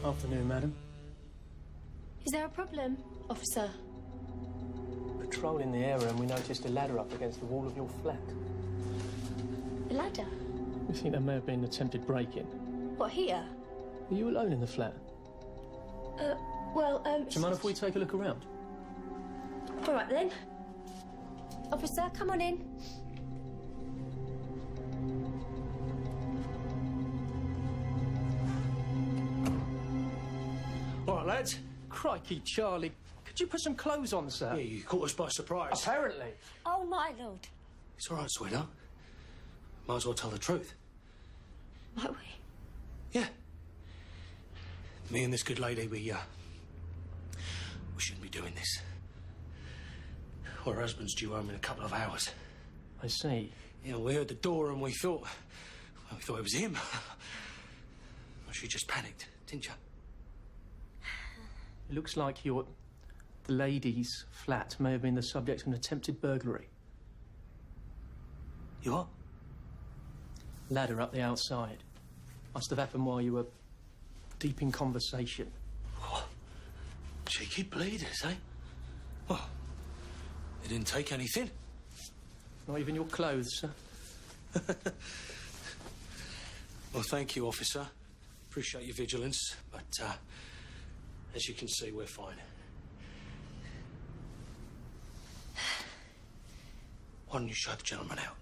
Afternoon, madam. Is there a problem, officer? Patrolling the area and we noticed a ladder up against the wall of your flat. The ladder? We think there may have been an attempted break-in. What, here? Are you alone in the flat? Do you mind if we take a look around? All right, then. Officer, come on in. All right, lads. Crikey, Charlie. Could you put some clothes on, sir? Yeah, you caught us by surprise. Apparently. Oh, my lord. It's all right, sweetheart. Might as well tell the truth. Might we? Yeah. Me and this good lady, we shouldn't be doing this. Her husband's due home in a couple of hours. I see. You know, we heard the door and we thought it was him. Well, she just panicked, didn't you? It looks like the lady's flat may have been the subject of an attempted burglary. You what? Ladder up the outside. Must have happened while you were deep in conversation. What? Cheeky bleeders, eh? Well, they didn't take anything. Not even your clothes, sir. Well, thank you, officer. Appreciate your vigilance, but as you can see, we're fine. Why don't you show the gentleman out?